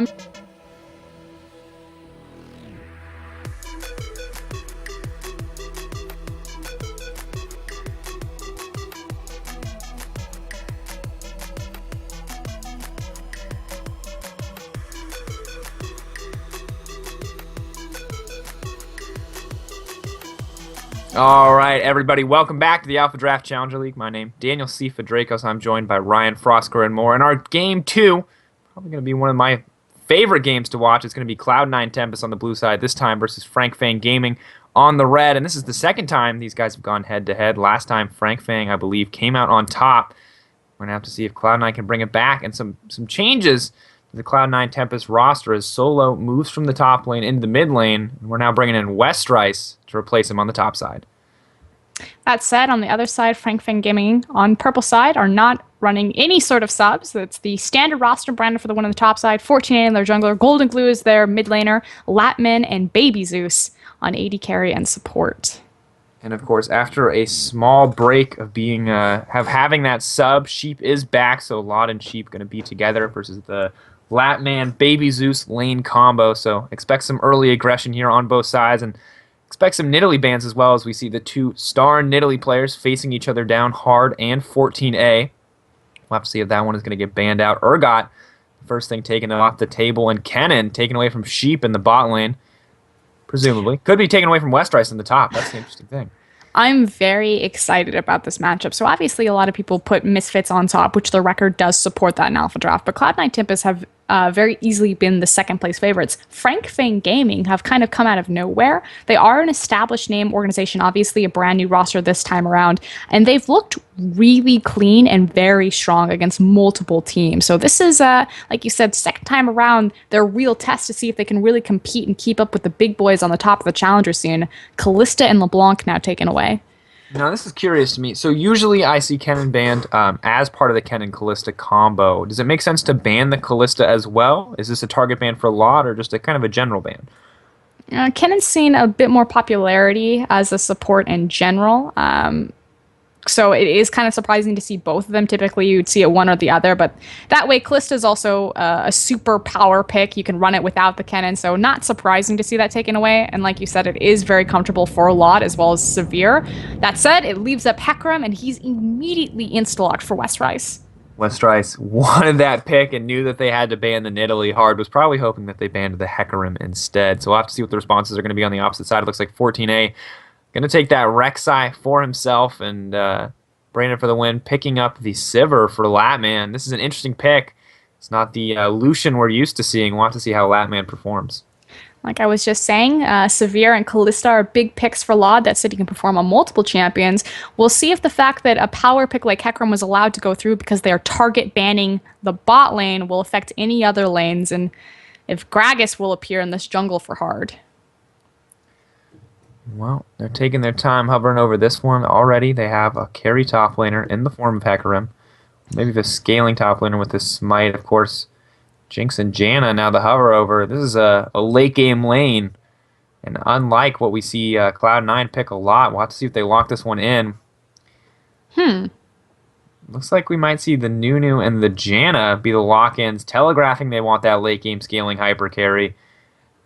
All right, everybody, welcome back to the AlphaDraft Challenger League. My name is Daniel C. Fadrakos. I'm joined by Ryan Frosker and more. And our game 2, probably going to be one of my favorite games to watch. It's going to be Cloud9 Tempest on the blue side, this time versus Fang Gaming on the red. And this is the second time these guys have gone head-to-head. Last time, Fang, I believe, came out on top. We're going to have to see if Cloud9 can bring it back. And some changes to the Cloud9 Tempest roster as Solo moves from the top lane into the mid lane. And we're now bringing in Westrice to replace him on the top side. That said, on the other side, Fang Gaming on purple side are not running any sort of subs. It's the standard roster branded for the one on the top side. 14A in their jungler. Golden Glue is their mid laner. Latman and Baby Zeus on AD carry and support. And of course, after a small break of being having that sub, Sheep is back. So Lot and Sheep going to be together versus the Latman Baby Zeus lane combo. So expect some early aggression here on both sides, and expect some Nidalee bans as well, as we see the two star Nidalee players facing each other down hard and 14A. We'll have to see if that one is going to get banned out. Urgot, first thing taken off the table, and Kennen taken away from Sheep in the bot lane, presumably. Could be taken away from Westrice in the top. That's the interesting thing. I'm very excited about this matchup. So obviously a lot of people put Misfits on top, which the record does support that in AlphaDraft. But Cloud9 Tempest have very easily been the second place favorites. Fang Gaming have kind of come out of nowhere. They are an established name organization, obviously a brand new roster this time around, and they've looked really clean and very strong against multiple teams. So this is, like you said, second time around, their real test to see if they can really compete and keep up with the big boys on the top of the challenger scene. Kalista and LeBlanc now taken away. Now, this is curious to me. So usually I see Kennen banned as part of the Kennen-Kalista combo. Does it make sense to ban the Kalista as well? Is this a target ban for Lot or just a kind of a general ban? Kennen's seen a bit more popularity as a support in general. So it is kind of surprising to see both of them. Typically, you'd see it one or the other, but that way, Kalista is also a super power pick. You can run it without the Kennen, so not surprising to see that taken away. And like you said, it is very comfortable for a lot as well as Severe. That said, it leaves up Hecarim, and he's immediately insta-locked for Westrice. Westrice wanted that pick and knew that they had to ban the Nidalee hard, was probably hoping that they banned the Hecarim instead. So we'll have to see what the responses are going to be on the opposite side. It looks like 14A going to take that Rek'Sai for himself, and Brandon for the win, picking up the Sivir for Latman. This is an interesting pick. It's not the Lucian we're used to seeing. We'll have to see how Latman performs. Like I was just saying, Severe and Kalista are big picks for Lod. That said, he can perform on multiple champions. We'll see if the fact that a power pick like Hecarim was allowed to go through because they are target banning the bot lane will affect any other lanes, and if Gragas will appear in this jungle for hard. Well, they're taking their time hovering over this one already. They have a carry top laner in the form of Hecarim. Maybe the scaling top laner with the smite, of course. Jinx and Janna now the hover over. This is a late game lane. And unlike what we see Cloud9 pick a lot, we'll have to see if they lock this one in. Looks like we might see the Nunu and the Janna be the lock-ins, telegraphing they want that late game scaling hyper carry.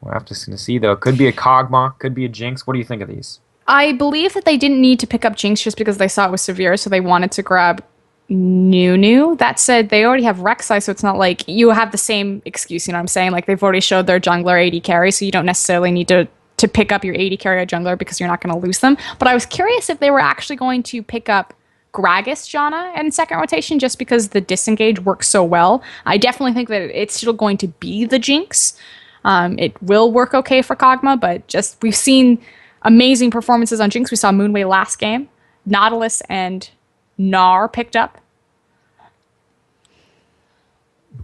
We're have to see, though. Could be a Kog'Maw, could be a Jinx. What do you think of these? I believe that they didn't need to pick up Jinx just because they saw it was Severe, so they wanted to grab Nunu. That said, they already have Rek'Sai, so it's not like you have the same excuse, you know what I'm saying? Like, they've already showed their jungler AD carry, so you don't necessarily need to pick up your AD carry or jungler because you're not going to lose them. But I was curious if they were actually going to pick up Gragas Janna in second rotation just because the disengage works so well. I definitely think that it's still going to be the Jinx. It will work okay for Kog'Maw, but just we've seen amazing performances on Jinx. We saw Moonway last game. Nautilus and Gnar picked up.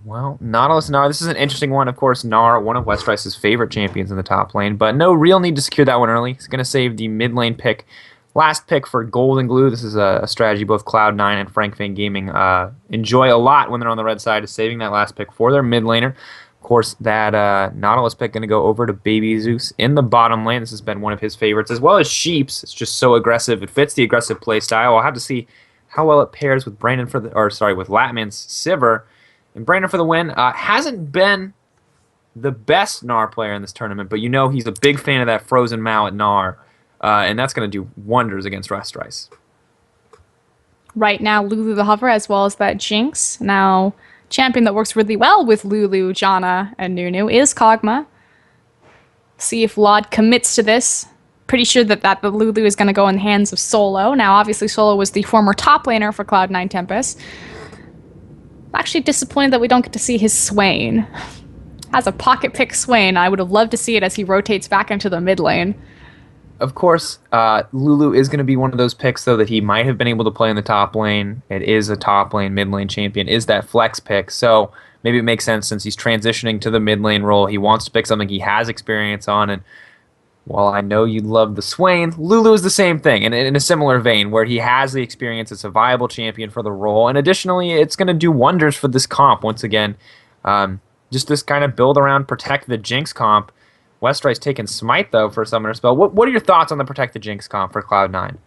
Well, Nautilus and Gnar, this is an interesting one. Of course, Gnar, one of Westrice's favorite champions in the top lane, but no real need to secure that one early. He's going to save the mid lane pick. Last pick for Golden Glue. This is a strategy both Cloud9 and Fang Gaming enjoy a lot when they're on the red side, is saving that last pick for their mid laner. Of course, that Nautilus pick going to go over to Baby Zeus in the bottom lane. This has been one of his favorites, as well as Sheep's. It's just so aggressive. It fits the aggressive play style. I'll have to see how well it pairs with with Latman's Sivir. And Brandon for the win. Hasn't been the best Gnar player in this tournament, but you know he's a big fan of that frozen Mao at Gnar, and that's going to do wonders against Restrice. Right now, Lulu the Hover, as well as that Jinx. Now, champion that works really well with Lulu, Janna, and Nunu is Kog'Maw. See if Lod commits to this. Pretty sure that the Lulu is going to go in the hands of Solo. Now, obviously, Solo was the former top laner for Cloud9 Tempest. I'm actually disappointed that we don't get to see his Swain. Has a pocket pick Swain. I would have loved to see it as he rotates back into the mid lane. Of course, Lulu is going to be one of those picks, though, that he might have been able to play in the top lane. It is a top lane, mid lane champion, is that flex pick. So maybe it makes sense since he's transitioning to the mid lane role. He wants to pick something he has experience on. And while I know you love the Swain, Lulu is the same thing, and in a similar vein, where he has the experience. It's a viable champion for the role. And additionally, it's going to do wonders for this comp once again. Just this kind of build around Protect the Jinx comp. Westrice taking Smite, though, for a Summoner Spell. What are your thoughts on the Protect the Jinx comp for Cloud9?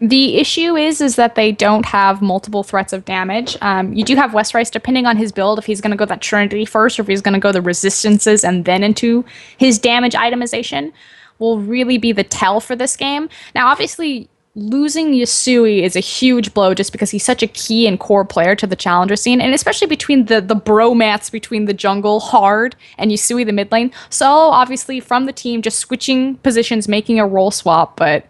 The issue is that they don't have multiple threats of damage. You do have Westrice, depending on his build, if he's going to go that Trinity first, or if he's going to go the Resistances and then into his damage itemization, will really be the tell for this game. Now, obviously, losing Yasui is a huge blow just because he's such a key and core player to the challenger scene, and especially between the bromance between the jungle, Hard, and Yasui, the mid lane. So, obviously, from the team, just switching positions, making a role swap, but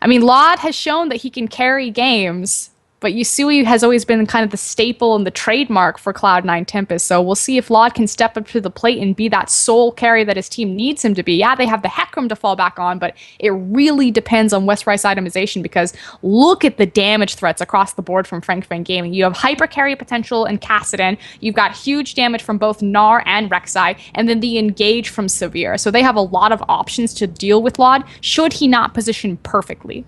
I mean, Lod has shown that he can carry games, but Yasui has always been kind of the staple and the trademark for Cloud9 Tempest. So we'll see if Lod can step up to the plate and be that sole carry that his team needs him to be. Yeah, they have the Hecarim to fall back on, but it really depends on Westrice itemization because look at the damage threats across the board from Fang Gaming. You have hyper carry potential in Kassadin. You've got huge damage from both Gnar and Rek'Sai, and then the engage from Severe. So they have a lot of options to deal with Lod should he not position perfectly.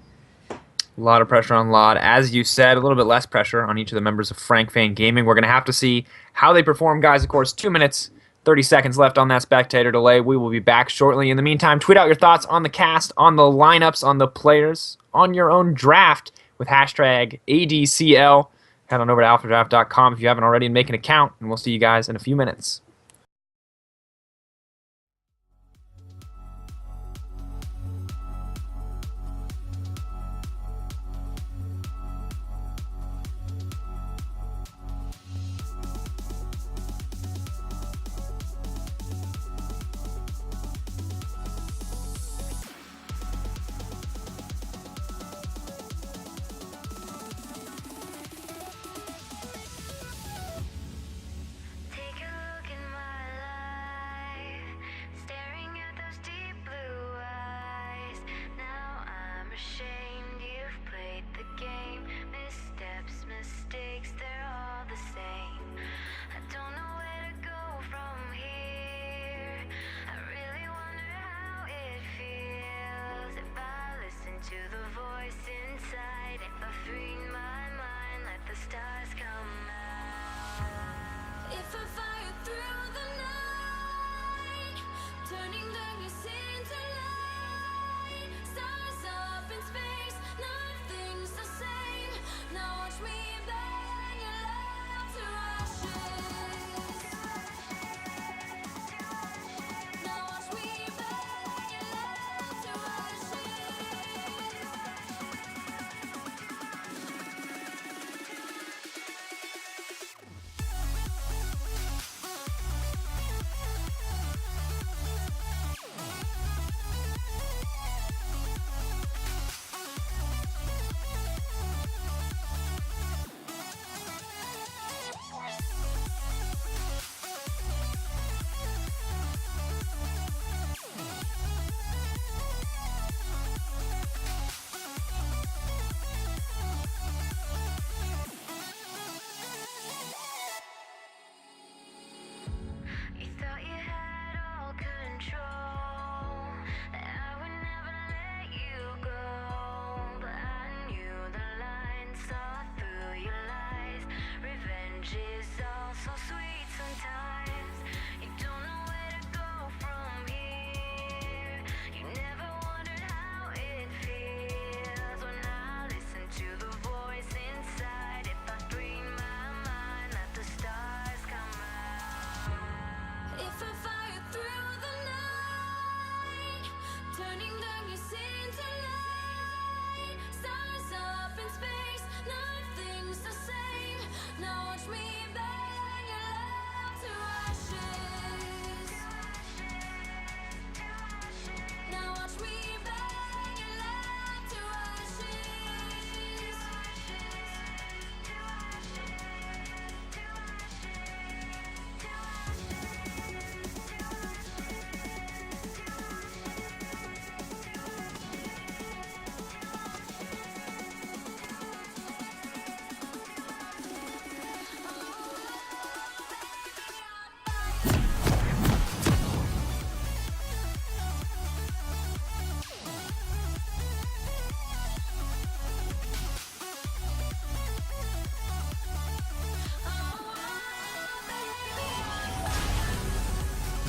A lot of pressure on Lod. As you said, a little bit less pressure on each of the members of Fang Gaming. We're going to have to see how they perform, guys. Of course, 2 minutes, 30 seconds left on that spectator delay. We will be back shortly. In the meantime, tweet out your thoughts on the cast, on the lineups, on the players, on your own draft with hashtag ADCL. Head on over to AlphaDraft.com if you haven't already and make an account, and we'll see you guys in a few minutes. Take a look at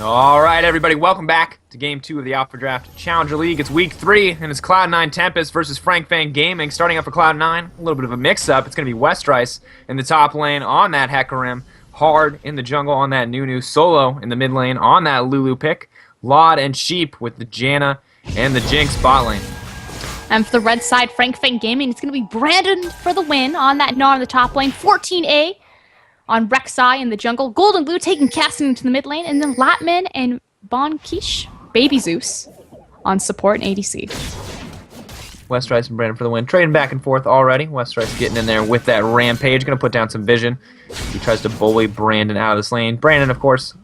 All right, everybody, welcome back to Game 2 of the AlphaDraft Challenger League. It's Week 3, and it's Cloud9 Tempest versus Fang Gaming. Starting up for Cloud9, a little bit of a mix-up. It's going to be Westrice in the top lane on that Hecarim, Hard in the jungle on that Nunu, Solo in the mid lane on that Lulu pick, Laud and Sheep with the Janna and the Jinx bot lane. And for the red side, Fang Gaming, it's going to be Brandon for the win on that Gnar in the top lane, 14A. On Rek'Sai in the jungle, Golden Blue taking casting into the mid lane, and then Latman and Bonquiche, Baby Zeus, on support and ADC. Westrice and Brandon for the win. Trading back and forth already. Westrice getting in there with that rampage. Going to put down some vision. He tries to bully Brandon out of this lane. Brandon, of course,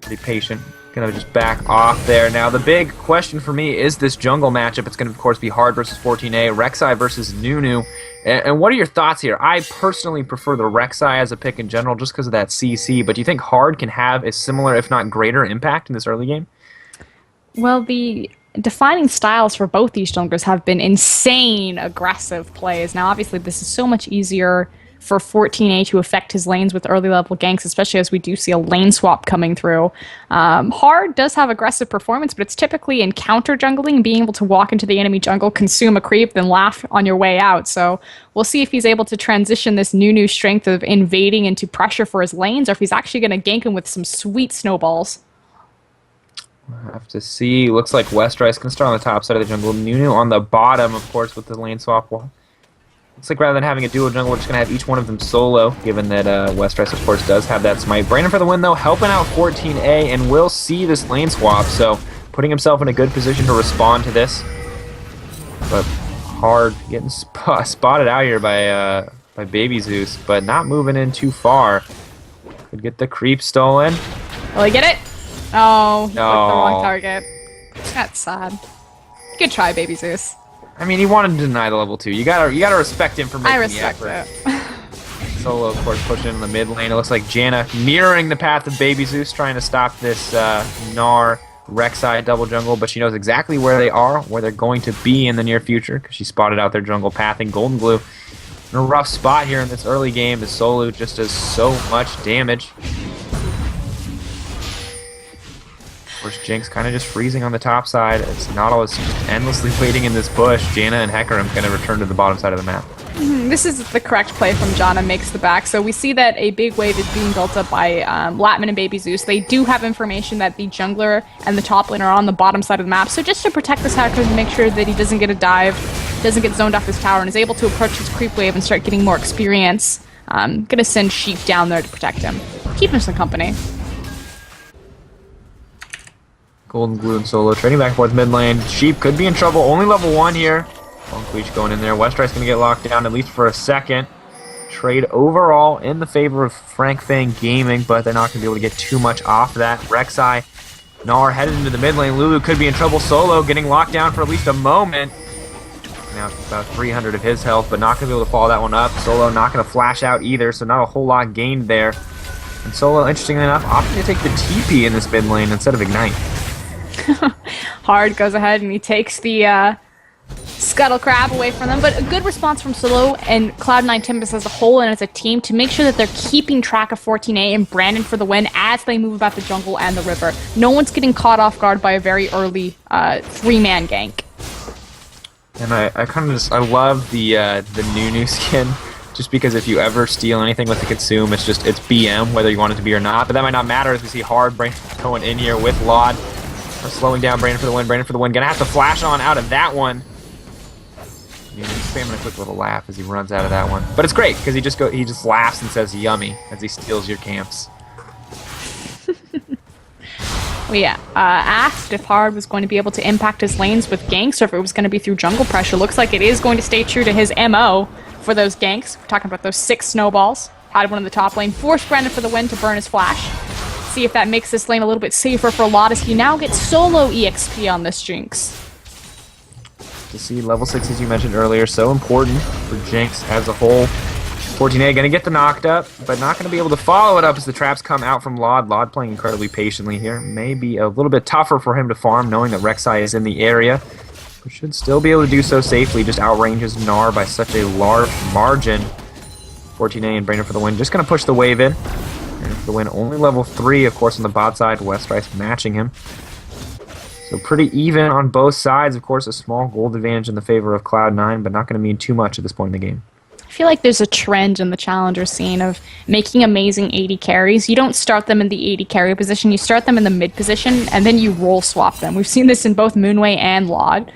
pretty patient. Going to just back off there. Now, the big question for me is this jungle matchup. It's going to, of course, be Hard versus 14A, Rek'Sai versus Nunu. And what are your thoughts here? I personally prefer the Rek'Sai as a pick in general just because of that CC, but do you think Hard can have a similar, if not greater, impact in this early game? Well, the defining styles for both these junglers have been insane aggressive plays. Now, obviously, this is so much easier for 14A to affect his lanes with early level ganks, especially as we do see a lane swap coming through. Hard does have aggressive performance, but it's typically in counter jungling, being able to walk into the enemy jungle, consume a creep, then laugh on your way out. So we'll see if he's able to transition this new strength of invading into pressure for his lanes, or if he's actually going to gank him with some sweet snowballs. We'll have to see. Looks like Westrice can start on the top side of the jungle. Nunu on the bottom, of course, with the lane swap. Looks like rather than having a duo jungle, we're just going to have each one of them solo, given that Westrice, of course, does have that smite. Brandon for the win, though, helping out 14A, and will see this lane swap, so putting himself in a good position to respond to this. But Hard getting spotted out here by Baby Zeus, but not moving in too far. Could get the creep stolen. Will he get it? Oh, he No. clicked the wrong target. That's sad. Good try, Baby Zeus. I mean, he wanted to deny the level 2. You gotta respect him for making I respect the effort. it. Solo, of course, pushing in the mid lane. It looks like Janna mirroring the path of Baby Zeus, trying to stop this Gnar Rek'Sai double jungle, but she knows exactly where they are, where they're going to be in the near future, because she spotted out their jungle path, and Golden Blue in a rough spot here in this early game as Solo just does so much damage. Of course, Jinx kind of just freezing on the top side. It's Nautilus just endlessly waiting in this bush. Janna and Hecarim going to return to the bottom side of the map. This is the correct play from Janna, makes the back. So we see that a big wave is being built up by Latman and Baby Zeus. They do have information that the jungler and the top lane are on the bottom side of the map. So just to protect this Hecarim and make sure that he doesn't get a dive, doesn't get zoned off his tower, and is able to approach his creep wave and start getting more experience, I'm going to send Sheep down there to protect him. Keep him some company. Golden Blue and Solo trading back and forth mid lane. Sheep could be in trouble. Only level 1 here. Bonquiche going in there. Westrice going to get locked down at least for a second. Trade overall in the favor of Fang Gaming, but they're not going to be able to get too much off that. Rek'Sai, Gnar headed into the mid lane. Lulu could be in trouble. Solo getting locked down for at least a moment. Now about 300 of his health, but not going to be able to follow that one up. Solo not going to flash out either, so not a whole lot gained there. And Solo, interestingly enough, opting to take the TP in this mid lane instead of Ignite. Hard goes ahead and he takes the Scuttle Crab away from them, but a good response from Solo and Cloud9 Tempest as a whole and as a team to make sure that they're keeping track of 14A and Brandon for the win as they move about the jungle and the river. No one's getting caught off guard by a very early 3-man gank. And I kind of just, I love the Nunu skin, just because if you ever steal anything with the consume, it's BM, whether you want it to be or not. But that might not matter as we see Hard going in here with Laud. slowing down Brandon for the win. Brandon for the win. Gonna have to flash on out of that one. He's spamming a quick little laugh as he runs out of that one. But it's great because he just laughs and says yummy as he steals your camps. Well, yeah, asked if Hard was going to be able to impact his lanes with ganks or if it was going to be through jungle pressure. Looks like it is going to stay true to his MO for those ganks. We're talking about those 6 snowballs. Had one in the top lane. Forced Brandon for the win to burn his flash. See if that makes this lane a little bit safer for Lot as he now gets solo EXP on this Jinx. To see level 6, as you mentioned earlier, so important for Jinx as a whole. 14A going to get the knocked up, but not going to be able to follow it up as the traps come out from Lod. Lod playing incredibly patiently here. May be a little bit tougher for him to farm, knowing that Rek'Sai is in the area. But should still be able to do so safely. Just outranges Gnar by such a large margin. 14A and Brainer for the win. Just going to push the wave in. And for the win, only level 3, of course, on the bot side. Westrice matching him. So pretty even on both sides. Of course, a small gold advantage in the favor of Cloud9, but not going to mean too much at this point in the game. I feel like there's a trend in the challenger scene of making amazing AD carries. You don't start them in the AD carry position, you start them in the mid position, and then you role swap them. We've seen this in both Moonway and Lod.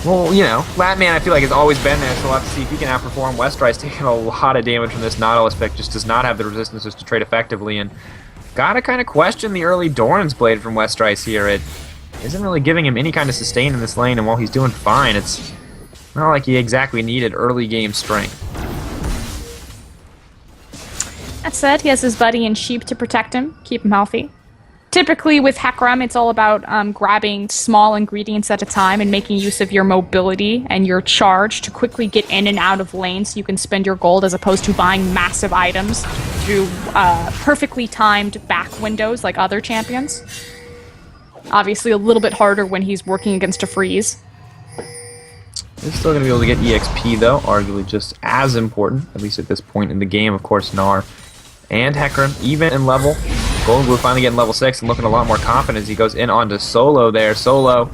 Well, you know, Latman I feel like has always been there, so we'll have to see if he can outperform. Westrice taking a lot of damage from this Nautilus pick, just does not have the resistances to trade effectively, and gotta kind of question the early Doran's Blade from Westrice here. It isn't really giving him any kind of sustain in this lane, and while he's doing fine, it's not like he exactly needed early game strength. That said, he has his buddy and Sheep to protect him, keep him healthy. Typically with Hecarim, it's all about grabbing small ingredients at a time and making use of your mobility and your charge to quickly get in and out of lanes so you can spend your gold as opposed to buying massive items through perfectly timed back windows like other champions. Obviously a little bit harder when he's working against a freeze. He's still going to be able to get EXP, though, arguably just as important, at least at this point in the game. Of course, Gnar and Hecarim, even in level. Golden Glue finally getting level 6 and looking a lot more confident as he goes in onto Solo there. Solo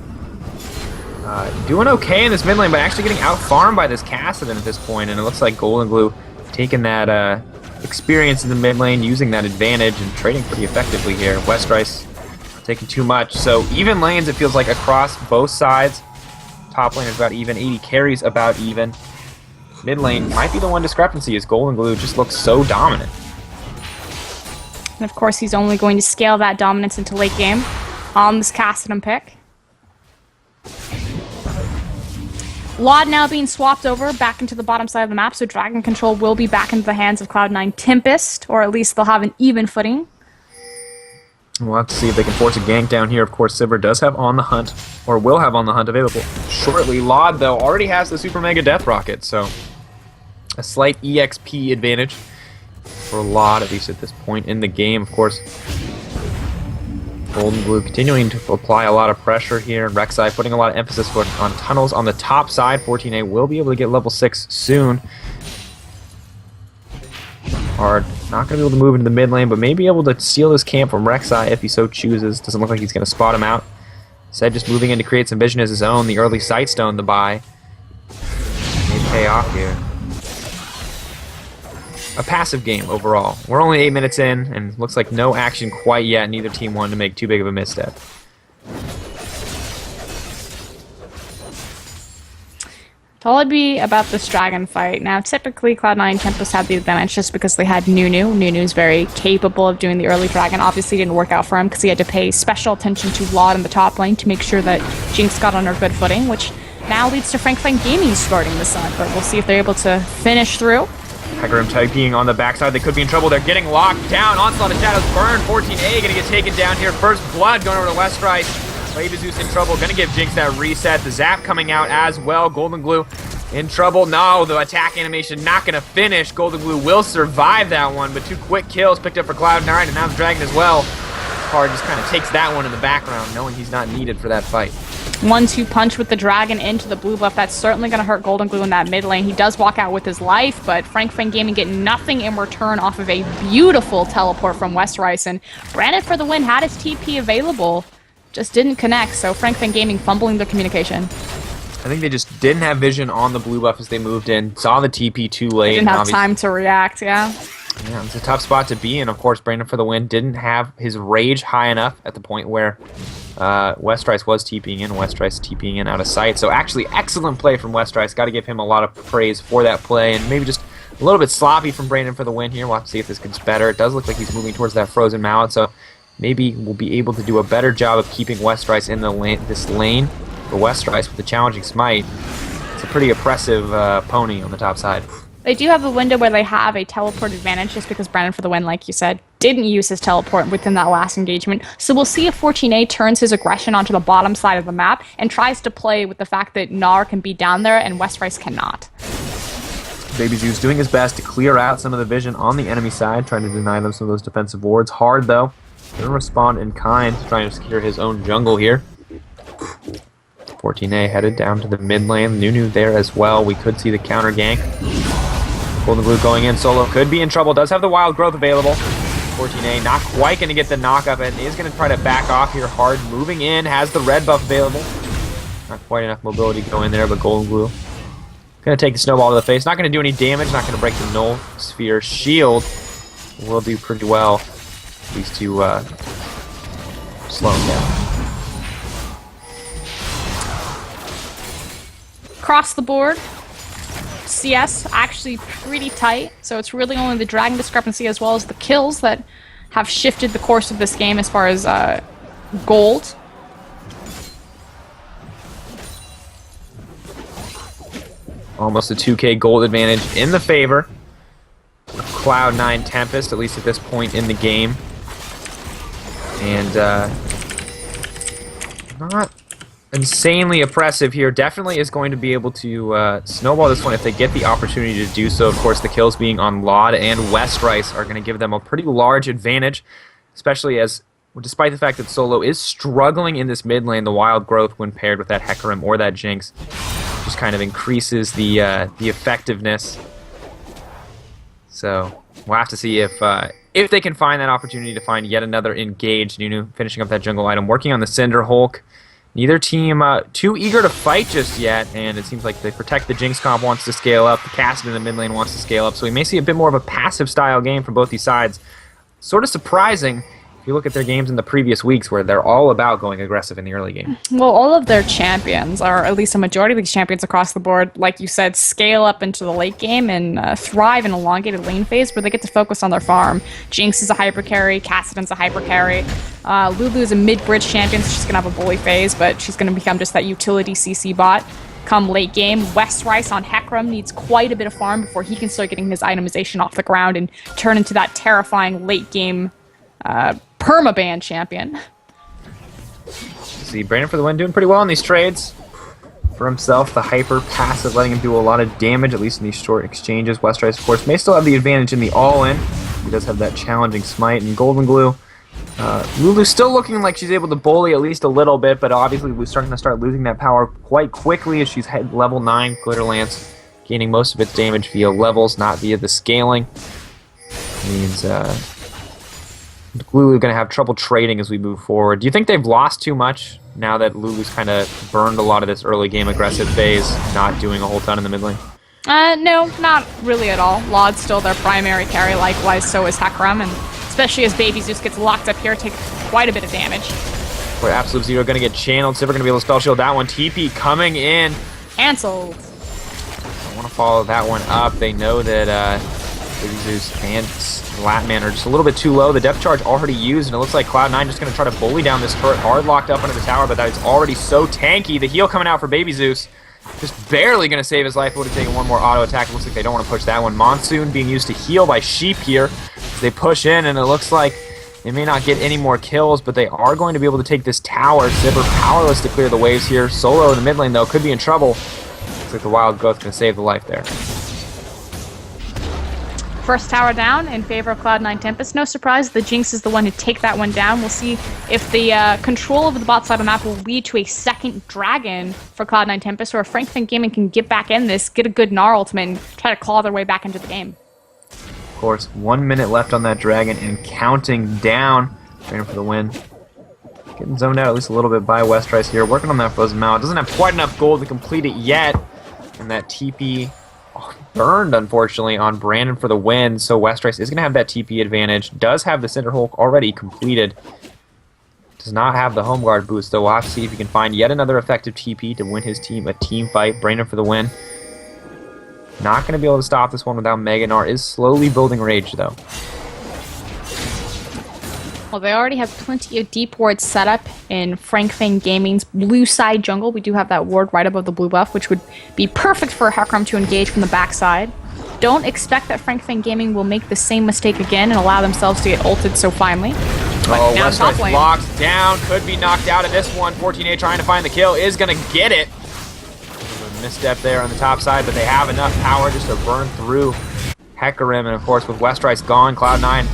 doing okay in this mid lane, but actually getting out-farmed by this Kassadin at this point, and it looks like Golden Glue taking that experience in the mid lane, using that advantage, and trading pretty effectively here. Westrice taking too much, so even lanes, it feels like, across both sides. Top lane is about even, 80 carries about even. Mid lane might be the one discrepancy as Golden Glue just looks so dominant. And of course he's only going to scale that dominance into late game on this Kassadin pick. Lod now being swapped over back into the bottom side of the map, so Dragon Control will be back into the hands of Cloud9 Tempest, or at least they'll have an even footing. We'll have to see if they can force a gank down here. Of course, Sivir does have On the Hunt, or will have On the Hunt available shortly. Lod, though, already has the Super Mega Death Rocket, so a slight EXP advantage for Lod, at least at this point in the game. Of course, Golden Glue continuing to apply a lot of pressure here. Rek'Sai putting a lot of emphasis on tunnels on the top side. 14A will be able to get level 6 soon. Hard. Not going to be able to move into the mid lane, but may be able to steal this camp from Rek'Sai if he so chooses. Doesn't look like he's going to spot him out. Instead, just moving in to create some vision as his own. The early Sightstone to buy may pay off here. A passive game overall. We're only 8 minutes in, and looks like no action quite yet. Neither team wanted to make too big of a misstep. Told it'd be about this dragon fight. Now, typically, Cloud9 Tempest had the advantage just because they had Nunu. Nunu's very capable of doing the early dragon. Obviously, didn't work out for him because he had to pay special attention to Lod in the top lane to make sure that Jinx got on her good footing, which now leads to Fang Gaming starting this up. But we'll see if they're able to finish through. Hecarim typing on the backside. They could be in trouble. They're getting locked down. Onslaught of Shadows burn. 14A gonna get taken down here. First blood going over to Westrice. Zeus in trouble. Gonna give Jinx that reset. The zap coming out as well. Golden Glue in trouble. No, the attack animation not gonna finish. Golden Glue will survive that one, but 2 quick kills picked up for Cloud9, and now the Dragon as well. Card just kind of takes that one in the background, knowing he's not needed for that fight. 1-2 punch with the Dragon into the blue buff. That's certainly going to hurt Golden Glue in that mid lane. He does walk out with his life, but Fang Gaming get nothing in return off of a beautiful teleport from Westrice. And Brandon for the win had his TP available, just didn't connect. So Fang Gaming fumbling their communication. I think they just didn't have vision on the blue buff as they moved in. Saw the TP too late. They didn't have time to react, yeah. Yeah, it's a tough spot to be in. Of course, Brandon for the win didn't have his rage high enough at the point where Westrice was TPing in. Westrice TPing in out of sight. So actually, excellent play from Westrice. Got to give him a lot of praise for that play. And maybe just a little bit sloppy from Brandon for the win here. We'll have to see if this gets better. It does look like he's moving towards that frozen mallet. So maybe we'll be able to do a better job of keeping Westrice in the this lane. For Westrice with the challenging smite. It's a pretty oppressive pony on the top side. They do have a window where they have a teleport advantage just because Brandon for the win, like you said, didn't use his teleport within that last engagement. So we'll see if 14A turns his aggression onto the bottom side of the map and tries to play with the fact that Gnar can be down there and Westrice cannot. Baby Zeus doing his best to clear out some of the vision on the enemy side, trying to deny them some of those defensive wards. Hard though. Gonna respond in kind, trying to secure his own jungle here. 14A headed down to the mid lane. Nunu there as well. We could see the counter gank. Golden Glue going in. Solo could be in trouble. Does have the wild growth available. 14A not quite going to get the knock up and is going to try to back off here hard. Moving in. Has the red buff available. Not quite enough mobility to go in there, but Golden Glue going to take the snowball to the face. Not going to do any damage. Not going to break the null sphere shield. Will do pretty well. At least to slow him down. Across the board, CS actually pretty tight, so it's really only the dragon discrepancy as well as the kills that have shifted the course of this game as far as gold. Almost a 2k gold advantage in the favor of Cloud9 Tempest, at least at this point in the game. And not insanely oppressive here. Definitely is going to be able to snowball this one if they get the opportunity to do so. Of course, the kills being on Laud and Westrice are going to give them a pretty large advantage, especially as, despite the fact that Solo is struggling in this mid lane, the wild growth when paired with that Hecarim or that Jinx just kind of increases the effectiveness. So we'll have to see if they can find that opportunity to find yet another engage. Nunu finishing up that jungle item, working on the Cinder Hulk. Neither team too eager to fight just yet, and it seems like the Protect the Jinx comp wants to scale up, the Cassidy in the mid lane wants to scale up, so we may see a bit more of a passive style game from both these sides. Sort of surprising if you look at their games in the previous weeks where they're all about going aggressive in the early game. Well, all of their champions, or at least a majority of these champions across the board, like you said, scale up into the late game and thrive in elongated lane phase where they get to focus on their farm. Jinx is a hyper carry, Cassidon's a hyper carry. Lulu is a mid-bridge champion, so she's going to have a bully phase, but she's going to become just that utility CC bot come late game. Westrice on Hecarim needs quite a bit of farm before he can start getting his itemization off the ground and turn into that terrifying late game permaban champion. See, Brandon for the win doing pretty well in these trades. For himself, the hyper passive letting him do a lot of damage, at least in these short exchanges. Westrice, of course, may still have the advantage in the all-in. He does have that challenging smite and Golden Glue. Lulu's still looking like she's able to bully at least a little bit, but obviously we're starting to start losing that power quite quickly as she's at level 9. Glitter Lance gaining most of its damage via levels, not via the scaling. Means Lulu's going to have trouble trading as we move forward. Do you think they've lost too much now that Lulu's kind of burned a lot of this early game aggressive phase, not doing a whole ton in the mid lane? No, not really at all. Laud's still their primary carry, likewise so is Hecarim, and especially as Baby Zeus gets locked up here, take quite a bit of damage. Where Absolute Zero going to get channeled. Sivir going to be able to spell shield that one. TP coming in. Cancelled. I want to follow that one up. They know that Baby Zeus and Latman are just a little bit too low. The depth charge already used, and it looks like Cloud9 just going to try to bully down this turret. Hard locked up under the tower, but that is already so tanky. The heal coming out for Baby Zeus. Just barely going to save his life. Would have taken one more auto attack. It looks like they don't want to push that one. Monsoon being used to heal by Sheep here. As they push in, and it looks like they may not get any more kills, but they are going to be able to take this tower. Sivir powerless to clear the waves here. Solo in the mid lane, though, could be in trouble. Looks like the wild growth going to save the life there. First tower down in favor of Cloud9 Tempest. No surprise, the Jinx is the one to take that one down. We'll see if the control of the bot side of the map will lead to a second dragon for Cloud9 Tempest, or if Frank Fang Gaming can get back in this, get a good Gnar ultimate, and try to claw their way back into the game. Of course, 1 minute left on that dragon and counting down. Training for the win. Getting zoned out at least a little bit by Westrice here. Working on that frozen mallet. Doesn't have quite enough gold to complete it yet. And that TP burned, unfortunately, on Brandon for the win, so Westrice is going to have that TP advantage. Does have the Cinder Hulk already completed. Does not have the Home Guard boost, though. We'll have to see if he can find yet another effective TP to win his team a team fight. Brandon for the win. Not going to be able to stop this one without Mega Gnar. Is slowly building rage, though. Well, they already have plenty of deep wards set up in Fang Gaming's blue side jungle. We do have that ward right above the blue buff, which would be perfect for Hecarim to engage from the backside. Don't expect that Fang Gaming will make the same mistake again and allow themselves to get ulted so finely. Oh, Westrice locked down. Could be knocked out of this one. 14A trying to find the kill. Is going to get it. A misstep there on the top side, but they have enough power just to burn through Hecarim. And, of course, with Westrice gone, Cloud9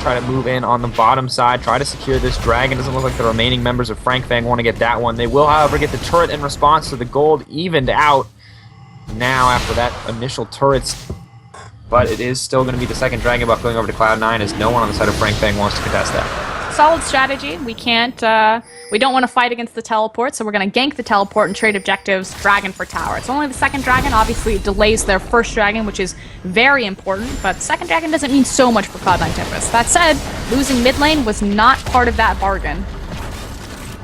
try to move in on the bottom side, try to secure this dragon. Doesn't look like the remaining members of Fang want to get that one. They will, however, get the turret in response to the gold evened out now after that initial turrets. But it is still going to be the second dragon buff going over to Cloud9 as no one on the side of Fang wants to contest that. Solid strategy. We can't, we don't want to fight against the teleport, so we're going to gank the teleport and trade objectives dragon for tower. It's only the second dragon. Obviously, it delays their first dragon, which is very important, but second dragon doesn't mean so much for Cloud9 Tempest. That said, losing mid lane was not part of that bargain.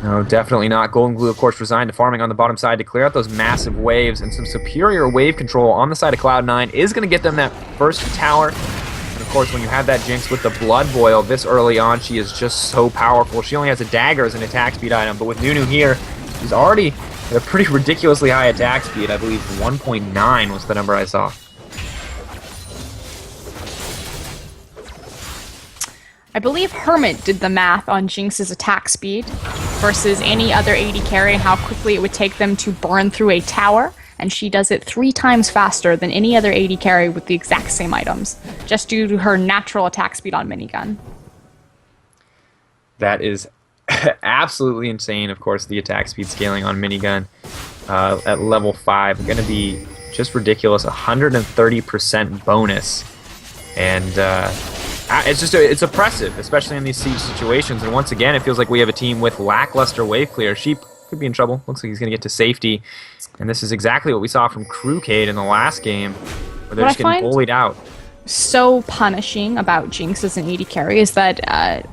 No, definitely not. Golden Glue, of course, resigned to farming on the bottom side to clear out those massive waves, and some superior wave control on the side of Cloud9 is going to get them that first tower. And of course, when you have that Jinx with the Blood Boil this early on, she is just so powerful. She only has a dagger as an attack speed item, but with Nunu here, she's already at a pretty ridiculously high attack speed. I believe 1.9 was the number I saw. I believe Hermit did the math on Jinx's attack speed versus any other AD carry and how quickly it would take them to burn through a tower, and she does it 3 times faster than any other AD carry with the exact same items, just due to her natural attack speed on minigun. That is absolutely insane. Of course, the attack speed scaling on minigun at level 5 going to be just ridiculous. 130% bonus, and it's oppressive, especially in these siege situations. And once again, it feels like we have a team with lackluster wave clear. Sheep could be in trouble. Looks like he's going to get to safety. And this is exactly what we saw from Crewcade in the last game, where they're just getting bullied out. So punishing about Jinx as an AD carry is that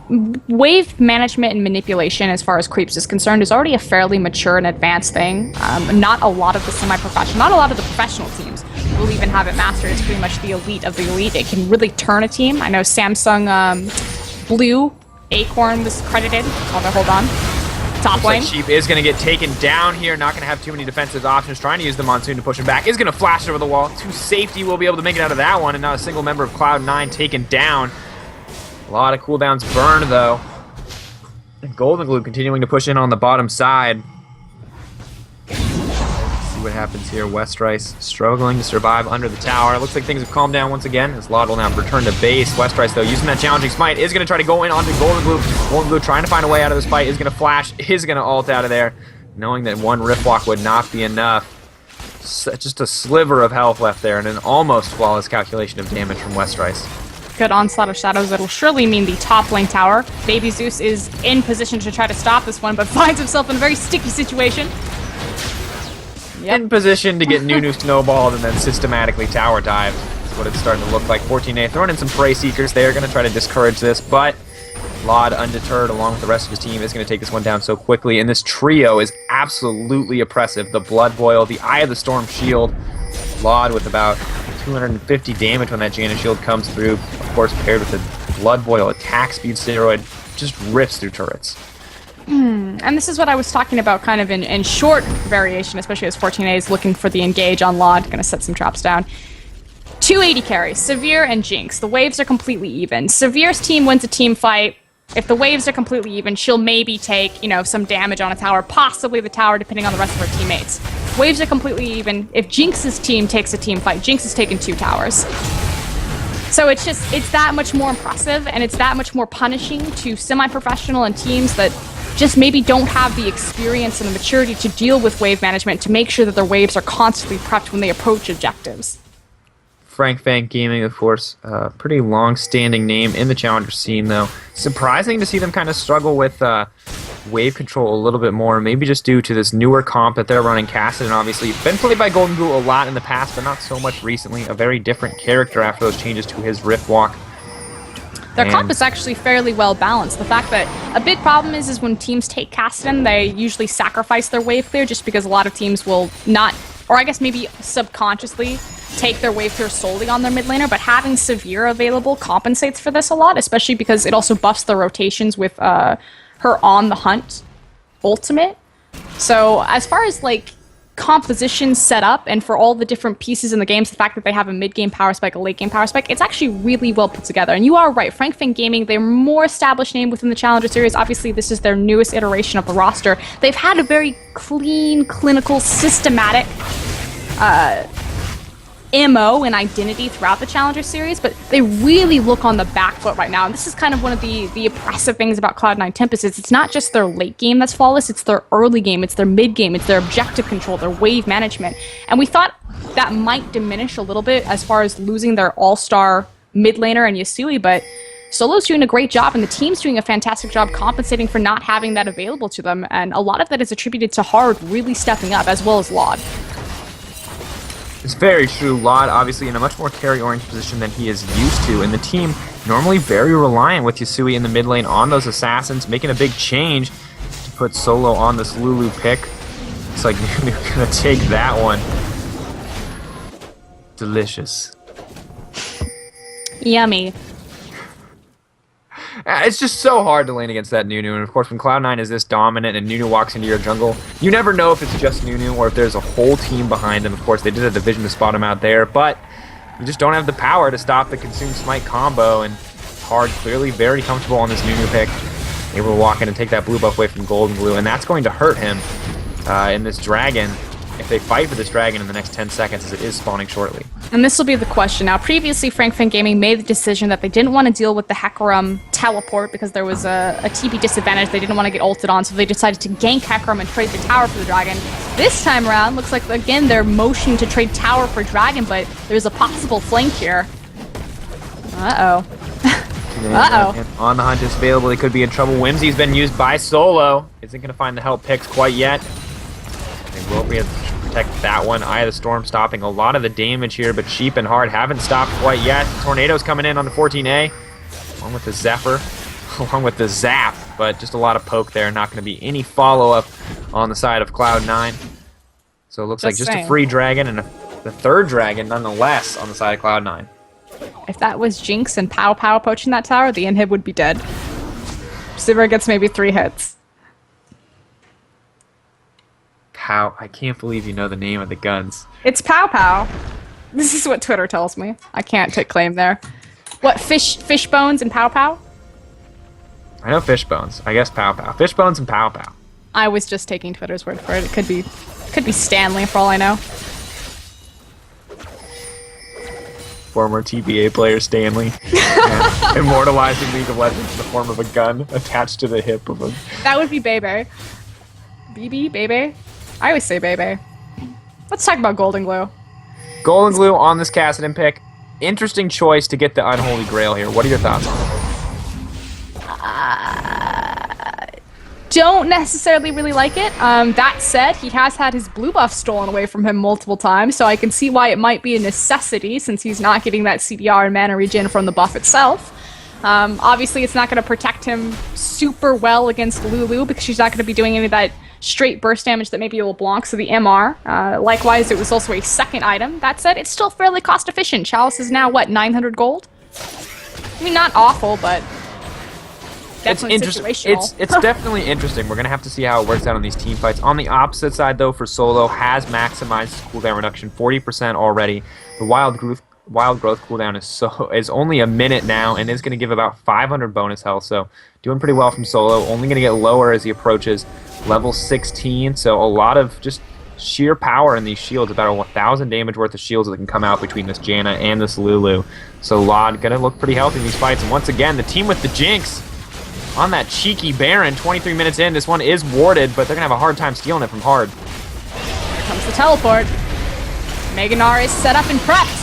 wave management and manipulation, as far as creeps is concerned, is already a fairly mature and advanced thing. Not a lot of the semi-professional, not a lot of the professional teams will even have it mastered. It's pretty much the elite of the elite. It can really turn a team. I know Samsung Blue Acorn was credited. Hold on. Top lane. Looks like Sheep is going to get taken down here. Not going to have too many defensive options. Trying to use the Monsoon to push him back. Is going to flash over the wall. To safety. Will be able to make it out of that one. And not a single member of Cloud9 taken down. A lot of cooldowns burned, though. And Golden Glue continuing to push in on the bottom side. See what happens here. Westrice struggling to survive under the tower. Looks like things have calmed down once again as Laud will now return to base. Westrice, though, using that challenging smite, is going to try to go in onto Golden Glue. Golden Glue trying to find a way out of this fight, is going to flash, is going to ult out of there, knowing that one Rift Walk would not be enough. Just a sliver of health left there, and an almost flawless calculation of damage from Westrice. Good onslaught of shadows that'll surely mean the top lane tower. Baby Zeus is in position to try to stop this one, but finds himself in a very sticky situation. In position to get Nunu snowballed and then systematically tower dived. That's what it's starting to look like. 14A throwing in some Prey Seekers. They are going to try to discourage this, but Laud, undeterred, along with the rest of his team, is going to take this one down so quickly. And this trio is absolutely oppressive. The Blood Boil, the Eye of the Storm Shield. Laud with about 250 damage when that Janus Shield comes through. Of course, paired with the Blood Boil attack speed steroid, just rips through turrets. And this is what I was talking about kind of in short variation, especially as 14A is looking for the engage on Laud. Going to set some traps down. 2 AD carries, Severe and Jinx. The waves are completely even. Severe's team wins a team fight. If the waves are completely even, she'll maybe take, some damage on a tower, possibly the tower, depending on the rest of her teammates. Waves are completely even. If Jinx's team takes a team fight, Jinx has taken 2 towers. So it's that much more impressive, and it's that much more punishing to semi-professional and teams that just maybe don't have the experience and the maturity to deal with wave management, to make sure that their waves are constantly prepped when they approach objectives. Fang Gaming, of course, pretty long-standing name in the challenger scene, though. Surprising to see them kind of struggle with wave control a little bit more, maybe just due to this newer comp that they're running. Kassadin obviously been played by Golden Glue a lot in the past, but not so much recently. A very different character after those changes to his Rift Walk. Their comp is actually fairly well balanced. The fact that a big problem is when teams take Kassadin, they usually sacrifice their wave clear just because a lot of teams will not, or I guess maybe subconsciously, take their wave clear solely on their mid laner, but having Severe available compensates for this a lot, especially because it also buffs the rotations with her On the Hunt ultimate. So as far as like composition set up and for all the different pieces in the games, the fact that they have a mid-game power spike, a late-game power spike, it's actually really well put together. And you are right, Fang Gaming, they're more established name within the Challenger Series. Obviously, this is their newest iteration of the roster. They've had a very clean, clinical, systematic MO and identity throughout the Challenger Series, but they really look on the back foot right now. And this is kind of one of the impressive things about Cloud9 Tempest is it's not just their late game that's flawless, it's their early game, it's their mid game, it's their objective control, their wave management. And we thought that might diminish a little bit as far as losing their all-star mid laner and Yasui, but Solo's doing a great job and the team's doing a fantastic job compensating for not having that available to them. And a lot of that is attributed to Hard really stepping up as well as Laud. It's very true. Laud obviously in a much more carry-oriented position than he is used to, and the team normally very reliant with Yasui in the mid lane on those assassins, making a big change to put Solo on this Lulu pick. It's like Nunu gonna take that one. Delicious. Yummy. It's just so hard to lane against that Nunu, and of course when Cloud9 is this dominant and Nunu walks into your jungle, you never know if it's just Nunu or if there's a whole team behind him. Of course they did have the vision to spot him out there, but you just don't have the power to stop the Consume Smite combo, and Hard clearly very comfortable on this Nunu pick, able to walk in and take that blue buff away from Golden Glue, and that's going to hurt him in this Dragon, if they fight for this Dragon in the next 10 seconds as it is spawning shortly. And this will be the question. Now, previously, Fang Gaming made the decision that they didn't want to deal with the Hecarim teleport because there was a TP disadvantage. They didn't want to get ulted on, so they decided to gank Hecarim and trade the tower for the Dragon. This time around, looks like, again, they're motioning to trade tower for Dragon, but there's a possible flank here. Uh-oh. Uh-oh. On the Hunt is available. They could be in trouble. Whimsy's been used by Solo. Isn't going to find the help picks quite yet. They will be able to protect that one. Eye of the Storm stopping a lot of the damage here, but Sheep and Hard haven't stopped quite yet. Tornado's coming in on the 14A, along with the Zephyr, along with the Zap, but just a lot of poke there. Not going to be any follow-up on the side of Cloud9. So it looks like just a free Dragon and the third Dragon, nonetheless, on the side of Cloud9. If that was Jinx and Pow poaching that tower, the inhib would be dead. Sivir gets maybe 3 hits. Pow. I can't believe you know the name of the guns. It's Pow. This is what Twitter tells me. I can't take claim there. What, fish bones and Pow? I know fish bones. I guess Pow. Fish bones and Pow. I was just taking Twitter's word for it. It could be Stanley for all I know. Former TBA player Stanley. Yeah. Immortalizing League of Legends in the form of a gun attached to the hip of a... That would be Bebe. BB? Bebe? I always say Bebe. Let's talk about Golden Glue. Golden Glue on this Kassadin pick. Interesting choice to get the Unholy Grail here. What are your thoughts on it? Don't necessarily really like it. That said, he has had his blue buff stolen away from him multiple times, so I can see why it might be a necessity since he's not getting that CDR and mana regen from the buff itself. Obviously, it's not going to protect him super well against Lulu because she's not going to be doing any of that straight burst damage that maybe LeBlanc, so the MR. Likewise, it was also a second item. That said, it's still fairly cost efficient. Chalice is now, what, 900 gold? I mean, not awful, but definitely situational. It's definitely interesting. We're going to have to see how it works out on these team fights. On the opposite side, though, for Solo, has maximized his cooldown reduction, 40% already. The Wild Growth cooldown is only a minute now and is going to give about 500 bonus health, so doing pretty well from Solo. Only going to get lower as he approaches level 16, so a lot of just sheer power in these shields, about 1,000 damage worth of shields that can come out between this Janna and this Lulu. So Laud going to look pretty healthy in these fights, and once again, the team with the Jinx on that cheeky Baron. 23 minutes in, this one is warded, but they're going to have a hard time stealing it from Hard. Here comes the teleport. Meganar is set up and prepped.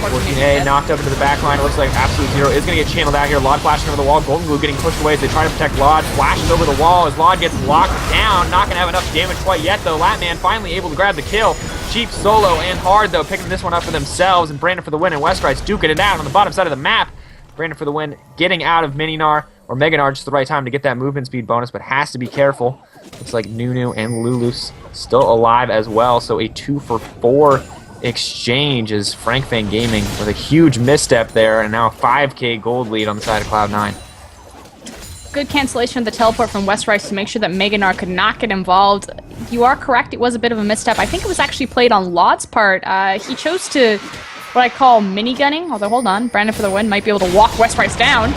line. 14A knocked up into the back line. It looks like Absolute Zero is going to get channeled out here. Lod flashing over the wall. Golden Glue getting pushed away as they try to protect Lod. Flashes over the wall as Lod gets locked down. Not going to have enough damage quite yet, though. Latman finally able to grab the kill. Cheap solo and hard, though, picking this one up for themselves. And Brandon for the win, and Westride's duking it out on the bottom side of the map. Brandon for the win, getting out of Mininar or Meganar just the right time to get that movement speed bonus, but has to be careful. Looks like Nunu and Lulu's still alive as well, so a 2-for-4 exchange is Frank Fang Gaming with a huge misstep there, and now a 5k gold lead on the side of Cloud9. Good cancellation of the teleport from Westrice to make sure that Meganar could not get involved. You are correct, it was a bit of a misstep. I think it was actually played on Lod's part. He chose to, what I call minigunning, although hold on, Brandon for the win might be able to walk Westrice down.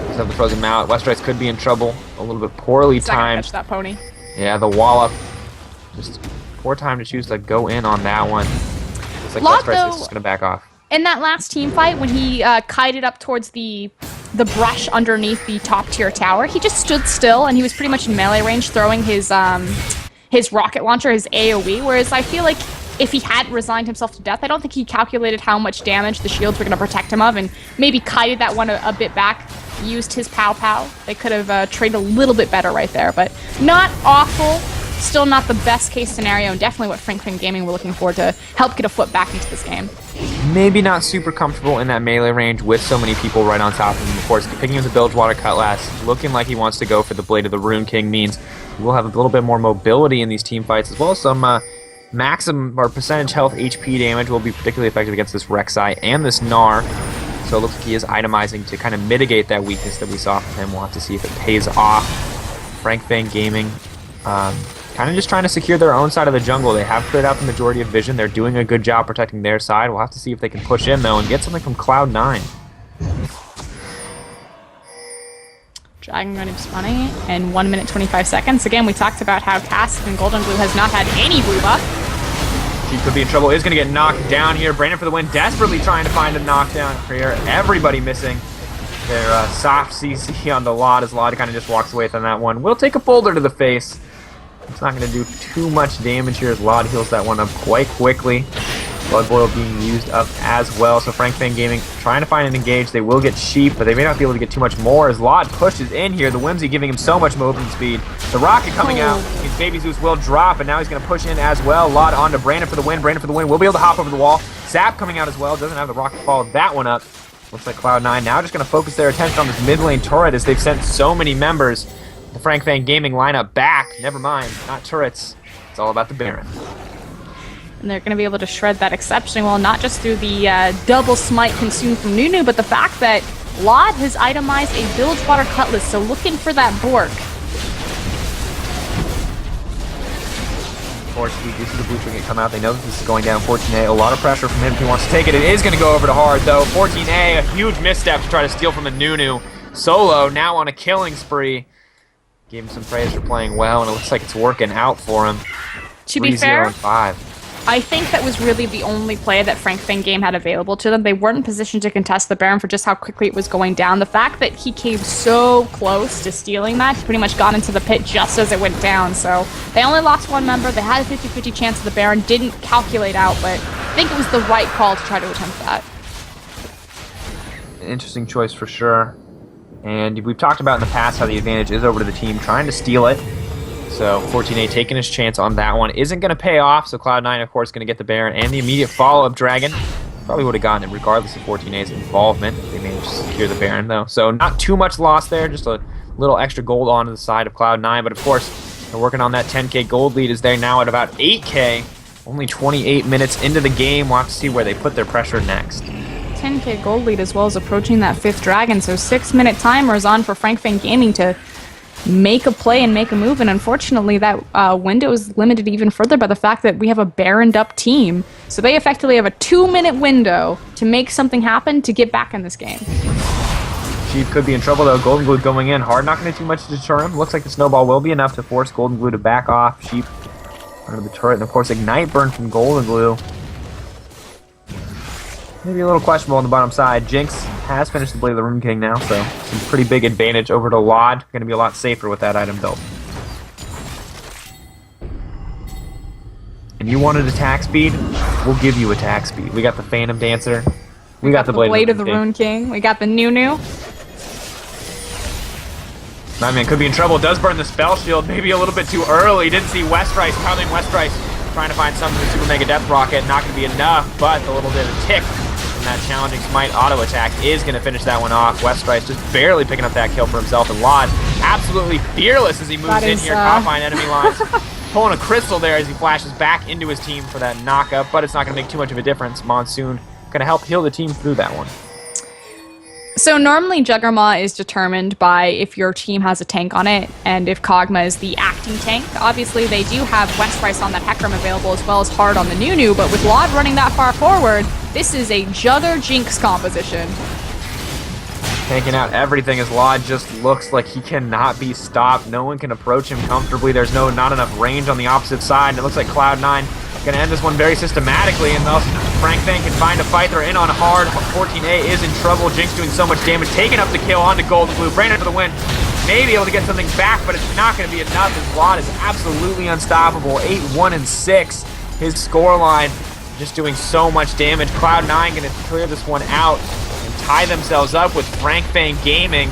Just have the frozen mallet. Westrice could be in trouble, a little bit poorly timed. Catch that pony. Yeah, the wallop. Just poor time to choose to go in on that one. Looks like Lod, Westrice is just going to back off. In that last team fight, when he kited up towards the brush underneath the top tier tower, he just stood still and he was pretty much in melee range throwing his rocket launcher, his AoE, whereas I feel like if he had resigned himself to death, I don't think he calculated how much damage the shields were going to protect him of and maybe kited that one a bit back, used his pow-pow. They could have traded a little bit better right there, but not awful. Still not the best case scenario, and definitely what Frank Fang Gaming were looking for to help get a foot back into this game. Maybe not super comfortable in that melee range with so many people right on top of him. Of course, picking up the Bilgewater Cutlass, looking like he wants to go for the Blade of the Rune King means we'll have a little bit more mobility in these team fights, as well as some maximum or percentage health HP damage will be particularly effective against this Rek'Sai and this Gnar. So it looks like he is itemizing to kind of mitigate that weakness that we saw from him. We'll have to see if it pays off. Frank Fang Gaming, kind of just trying to secure their own side of the jungle. They have cleared out the majority of vision. They're doing a good job protecting their side. We'll have to see if they can push in, though, and get something from Cloud9. Dragon going to be spawning in 1 minute 25 seconds. Again, we talked about how Cass and Golden Glue has not had any blue buff. She could be in trouble. Is going to get knocked down here. Brandon for the win, desperately trying to find a knockdown here. Everybody missing their soft CC on the Lod as Lod kind of just walks away from that one. Will take a boulder to the face. It's not going to do too much damage here as Lod heals that one up quite quickly. Blood Boil being used up as well. So Frank Fang Gaming trying to find an engage. They will get Sheep, but they may not be able to get too much more as Lod pushes in here. The Whimsy giving him so much movement speed. The Rocket coming out. His Baby Zeus will drop, and now he's going to push in as well. Lod onto Brandon for the win. Brandon for the win will be able to hop over the wall. Zap coming out as well. Doesn't have the Rocket follow that one up. Looks like Cloud9 now just going to focus their attention on this mid lane turret as they've sent so many members. The Frank Fang Gaming lineup back. Never mind, not turrets. It's all about the Baron. And they're going to be able to shred that exceptionally well, not just through the double smite consumed from Nunu, but the fact that Lod has itemized a Bilgewater Cutlass, so looking for that Bork. Of course, we do see the blue trinket come out. They know that this is going down. 14A, a lot of pressure from him if he wants to take it. It is going to go over to hard, though. 14A, a huge misstep to try to steal from a Nunu. Solo, now on a killing spree. Gave him some praise for playing well, and it looks like it's working out for him. To be fair, 3-0-5. I think that was really the only play that Frank Fang Game had available to them. They weren't in position to contest the Baron for just how quickly it was going down. The fact that he came so close to stealing that, he pretty much got into the pit just as it went down. So they only lost one member. They had a 50-50 chance of the Baron. Didn't calculate out, but I think it was the right call to try to attempt that. Interesting choice for sure. And we've talked about in the past how the advantage is over to the team trying to steal it. So 14A taking his chance on that one isn't going to pay off. So Cloud9, of course, going to get the Baron and the immediate follow-up Dragon. Probably would have gotten it regardless of 14A's involvement. They managed to secure the Baron, though. So not too much loss there. Just a little extra gold onto the side of Cloud9. But, of course, they're working on that 10k gold lead as they're now at about 8k. Only 28 minutes into the game. We'll have to see where they put their pressure next. 10k gold lead as well as approaching that 5th Dragon. So 6-minute timer is on for Frank Fang Gaming to make a play and make a move, and unfortunately that window is limited even further by the fact that we have a Baroned up team. So they effectively have a 2-minute window to make something happen to get back in this game. Sheep could be in trouble though. Golden Glue going in. Hard not going to do much to deter him. Looks like the snowball will be enough to force Golden Glue to back off. Sheep under the turret, and of course Ignite Burn from Golden Glue. Maybe a little questionable on the bottom side. Jinx has finished the Blade of the Rune King now, so some pretty big advantage over to Lod. Going to be a lot safer with that item built. And you wanted attack speed? We'll give you attack speed. We got the Phantom Dancer. We got the Blade of the Rune King. We got the Nunu. My man could be in trouble. Does burn the Spell Shield. Maybe a little bit too early. Didn't see Westrice coming. Westrice trying to find something with Super Mega Death Rocket. Not going to be enough, but a little bit of a tick from that challenging Smite auto attack is going to finish that one off. Westrice just barely picking up that kill for himself, and Lod absolutely fearless as he moves in here, copying enemy lines. Pulling a crystal there as he flashes back into his team for that knock-up, but it's not going to make too much of a difference. Monsoon going to help heal the team through that one. So normally Juggernaut is determined by if your team has a tank on it, and if Kog'Maw is the acting tank. Obviously they do have Westrice on that Hecarim available, as well as Hard on the Nunu, but with Lod running that far forward, this is a Jugger Jinx composition. Tanking out everything as Lod just looks like he cannot be stopped. No one can approach him comfortably. There's not enough range on the opposite side, and it looks like Cloud9 going to end this one very systematically, and thus Frank Fang can find a fight. They're in on Hard. 14A is in trouble. Jinx doing so much damage, taking up the kill onto Golden Blue. Brandon for the win. Maybe able to get something back, but it's not going to be enough, as Lod is absolutely unstoppable. 8-1-6. His scoreline just doing so much damage. Cloud9 going to clear this one out and tie themselves up with Frank Fang Gaming.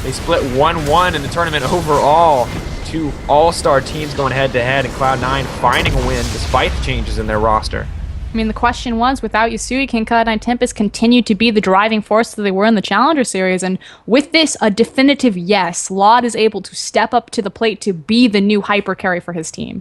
They split 1-1 in the tournament overall. Two all-star teams going head-to-head, and Cloud9 finding a win despite the changes in their roster. I mean, the question was, without Yasui, can Cloud9 Tempest continue to be the driving force that they were in the Challenger Series? And with this, a definitive yes. Lod is able to step up to the plate to be the new hyper carry for his team.